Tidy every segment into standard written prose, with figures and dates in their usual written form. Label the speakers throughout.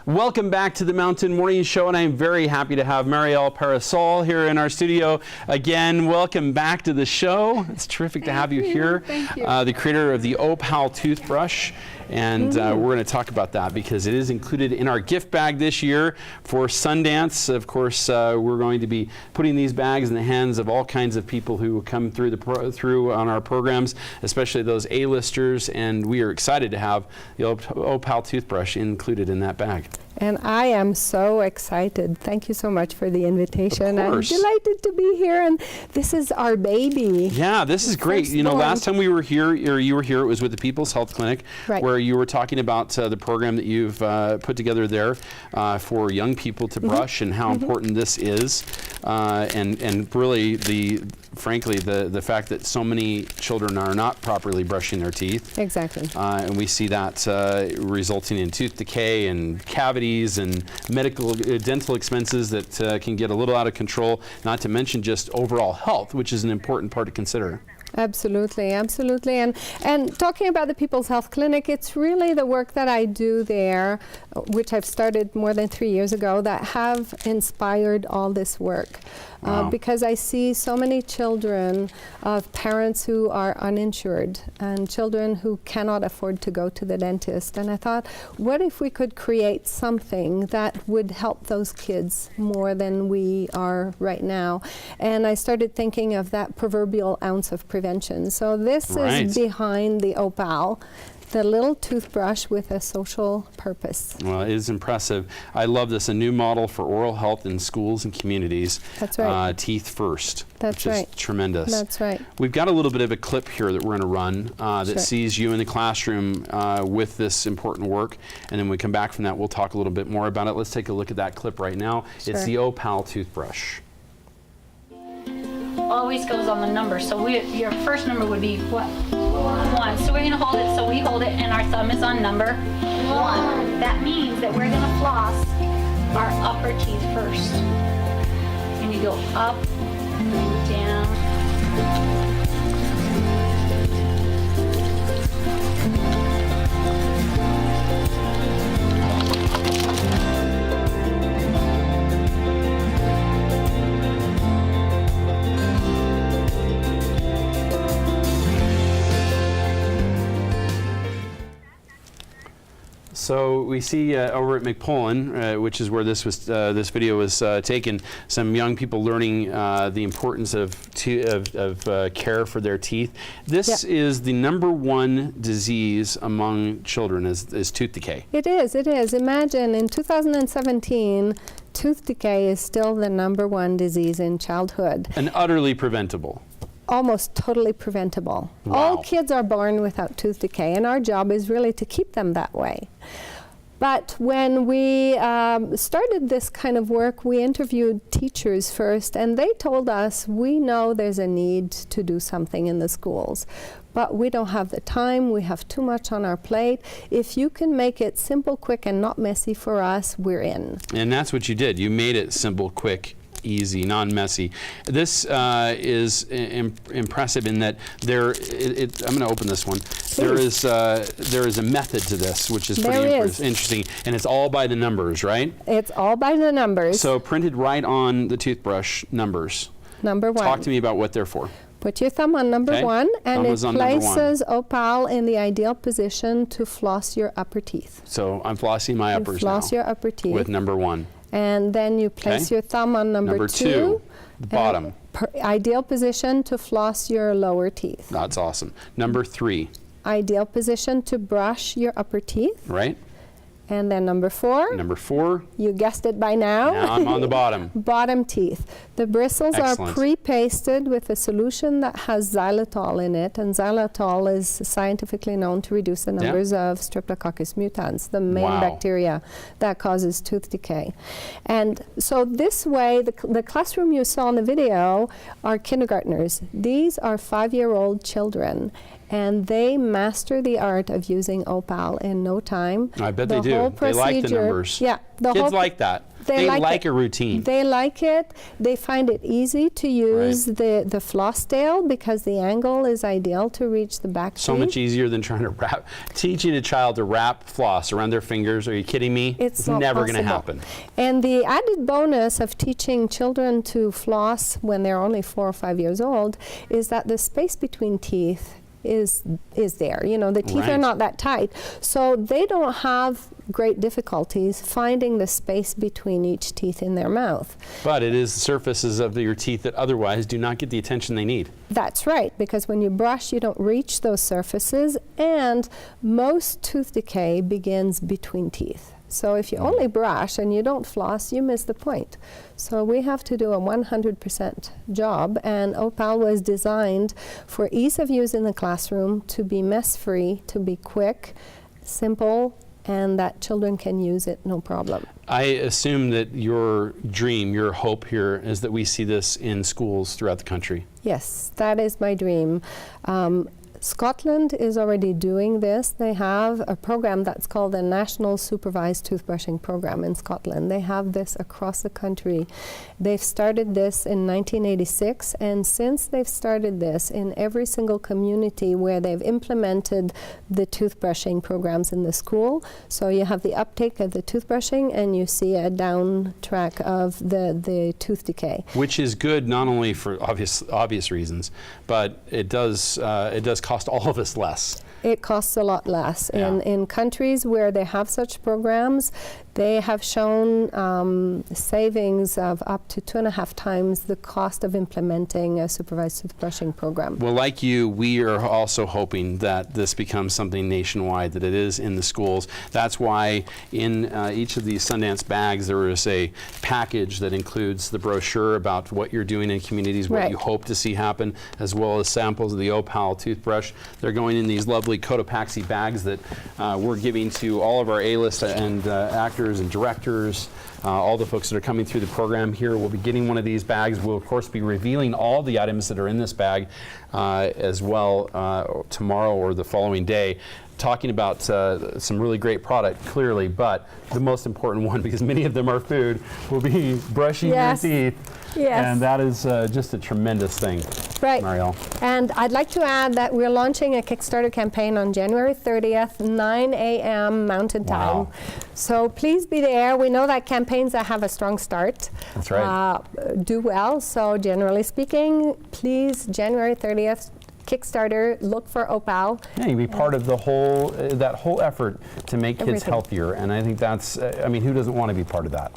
Speaker 1: Welcome back to the Mountain Morning Show, and I'm very happy to have Marielle Pariseau here in our studio. Again, welcome back to the show. It's terrific to have you here.
Speaker 2: Thank you.
Speaker 1: The creator of the Opal toothbrush, and we're going to talk about that because it is included in our gift bag this year for Sundance. Of course, we're going to be putting these bags in the hands of all kinds of people who come through through on our programs, especially those A-listers, and we are excited to have the Opal toothbrush included in that bag.
Speaker 2: And I am so excited. Thank you so much for the invitation.
Speaker 1: Of course.
Speaker 2: I'm delighted to be here, and this is our baby.
Speaker 1: Yeah, this is great. You know, last time we were here, or you were here, it was with the People's Health Clinic, where you were talking about the program that you've put together there for young people to brush and how important this is, and really frankly, the fact that so many children are not properly brushing their teeth.
Speaker 2: Exactly.
Speaker 1: And we see that resulting in tooth decay and cavities and medical dental expenses that can get a little out of control, not to mention just overall health, which is an important part to consider.
Speaker 2: Absolutely, absolutely. And talking about the People's Health Clinic, it's really the work that I do there, which I've started more than 3 years ago, that have inspired all this work.
Speaker 1: Wow.
Speaker 2: Because I see so many children of parents who are uninsured and children who cannot afford to go to the dentist. And I thought, what if we could create something that would help those kids more than we are right now? And I started thinking of that proverbial ounce of prevention. So this is behind the Opal, the little toothbrush with a social purpose.
Speaker 1: Well, it is impressive. I love this, a new model for oral health in schools and communities.
Speaker 2: That's right.
Speaker 1: TeethFirst.
Speaker 2: That's
Speaker 1: which
Speaker 2: right.
Speaker 1: is tremendous.
Speaker 2: That's right.
Speaker 1: We've got a little bit of a clip here that we're going to run that sees you in the classroom with this important work, and then when we come back from that, we'll talk a little bit more about it. Let's take a look at that clip right now. It's the Opal toothbrush.
Speaker 3: Always goes on the number. So your first number would be what? 1. So we're going to hold it. So we hold it and our thumb is on number 1. That means that we're going to floss our upper teeth first. And you go up and down.
Speaker 1: So we see over at McPullen, which is where this video was taken, some young people learning the importance of care for their teeth. This is the #1 disease among children is tooth decay.
Speaker 2: It is, it is. Imagine in 2017, tooth decay is still the #1 disease in childhood.
Speaker 1: And utterly preventable.
Speaker 2: Almost totally preventable.
Speaker 1: Wow.
Speaker 2: All kids are born without tooth decay, and our job is really to keep them that way. But when we started this kind of work, we interviewed teachers first, and they told us, we know there's a need to do something in the schools, but we don't have the time, we have too much on our plate. If you can make it simple, quick, and not messy for us, we're in.
Speaker 1: And that's what you did. You made it simple, quick, easy, non-messy. This is impressive in that I'm going to open this one. There is a method to this, which is pretty interesting, and it's all by the numbers, right?
Speaker 2: It's all by the numbers.
Speaker 1: So printed right on the toothbrush, numbers.
Speaker 2: Number 1.
Speaker 1: Talk to me about what they're for.
Speaker 2: Put your thumb on number 1, and it places Opal in the ideal position to floss your upper teeth.
Speaker 1: So I'm flossing my uppers
Speaker 2: floss your upper teeth
Speaker 1: with number 1.
Speaker 2: And then you place your thumb on number 2.
Speaker 1: Bottom.
Speaker 2: Ideal position to floss your lower teeth.
Speaker 1: That's awesome. Number 3.
Speaker 2: Ideal position to brush your upper teeth.
Speaker 1: Right.
Speaker 2: And then number 4.
Speaker 1: Number 4.
Speaker 2: You guessed it by now.
Speaker 1: Now I'm on the bottom.
Speaker 2: Bottom teeth. The bristles are pre-pasted with a solution that has xylitol in it, and xylitol is scientifically known to reduce the numbers of Streptococcus mutans, the main bacteria that causes tooth decay. And so this way, the classroom you saw in the video are kindergartners. These are 5-year-old children, and they master the art of using Opal in no time.
Speaker 1: I bet they do.
Speaker 2: whole
Speaker 1: They
Speaker 2: procedure.
Speaker 1: like the numbers.
Speaker 2: Yeah, the
Speaker 1: Kids
Speaker 2: whole
Speaker 1: like that. They like
Speaker 2: it.
Speaker 1: a routine.
Speaker 2: They like it. They find it easy to use the floss tail because the angle is ideal to reach the back
Speaker 1: So
Speaker 2: teeth.
Speaker 1: much easier than trying to wrap, teaching a child to wrap floss around their fingers. Are you kidding me?
Speaker 2: It's not
Speaker 1: never going to
Speaker 2: possible.
Speaker 1: happen.
Speaker 2: And the added bonus of teaching children to floss when they're only 4 or 5 years old is that the space between teeth is there. You know, the teeth are
Speaker 1: Right.
Speaker 2: not that tight. So they don't have great difficulties finding the space between each teeth in their mouth.
Speaker 1: But it is the surfaces of your teeth that otherwise do not get the attention they need.
Speaker 2: That's right, because when you brush, you don't reach those surfaces, and most tooth decay begins between teeth. So if you only brush and you don't floss, you miss the point. So we have to do a 100% job, and Opal was designed for ease of use in the classroom, to be mess-free, to be quick, simple, and that children can use it no problem.
Speaker 1: I assume that your dream, your hope here is that we see this in schools throughout the country.
Speaker 2: Yes, that is my dream. Scotland is already doing this. They have a program that's called the National Supervised Toothbrushing Program in Scotland. They have this across the country. They've started this in 1986, and since they've started this in every single community where they've implemented the toothbrushing programs in the school, so you have the uptake of the toothbrushing and you see a down track of the tooth decay.
Speaker 1: Which is good not only for obvious reasons, but it does cost all of us less.
Speaker 2: It costs a lot less.
Speaker 1: Yeah.
Speaker 2: In countries where they have such programs, they have shown savings of up to 2.5 times the cost of implementing a supervised toothbrushing program.
Speaker 1: Well, like you, we are also hoping that this becomes something nationwide, that it is in the schools. That's why in each of these Sundance bags there is a package that includes the brochure about what you're doing in communities, what you hope to see happen, as well as samples of the Opal toothbrush. They're going in these lovely Cotopaxi bags that we're giving to all of our A-list and actors and directors, all the folks that are coming through the program here will be getting one of these bags. We'll of course be revealing all the items that are in this bag as well tomorrow or the following day, talking about some really great product, clearly, but the most important one, because many of them are food, will be brushing your teeth.
Speaker 2: Yes.
Speaker 1: And that is just a tremendous thing,
Speaker 2: Right.
Speaker 1: Marielle.
Speaker 2: And I'd like to add that we're launching a Kickstarter campaign on January 30th, 9 a.m. Mountain Time.
Speaker 1: Wow.
Speaker 2: So please be there. We know that campaigns that have a strong start
Speaker 1: That's right.
Speaker 2: do well. So generally speaking, please, January 30th, Kickstarter, look for Opal.
Speaker 1: Yeah, you be part of the whole, that whole effort to make kids
Speaker 2: Everything.
Speaker 1: healthier. And I think that's, I mean, who doesn't want to be part of that?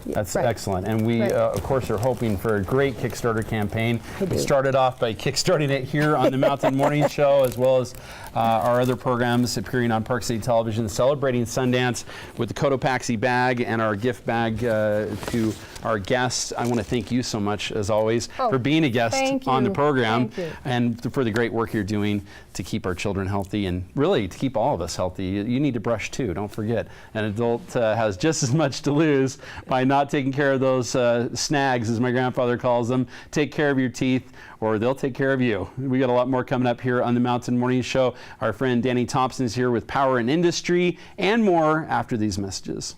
Speaker 1: That's
Speaker 2: right.
Speaker 1: excellent. And we,
Speaker 2: Right.
Speaker 1: of course, are hoping for a great Kickstarter campaign.
Speaker 2: We
Speaker 1: We
Speaker 2: do.
Speaker 1: started off by kickstarting it here on the Mountain Morning Show, as well as our other programs appearing on Park City Television, celebrating Sundance with the Cotopaxi bag and our gift bag to our guests. I want to thank you so much, as always, for being a guest
Speaker 2: thank
Speaker 1: on the
Speaker 2: you.
Speaker 1: program,
Speaker 2: Thank you.
Speaker 1: and for the great work you're doing to keep our children healthy, and really to keep all of us healthy. You need to brush too, don't forget. An adult has just as much to lose by not taking care of those snags, as my grandfather calls them. Take care of your teeth, or they'll take care of you. We got a lot more coming up here on the Mountain Morning Show. Our friend Danny Thompson is here with Power and Industry and more after these messages.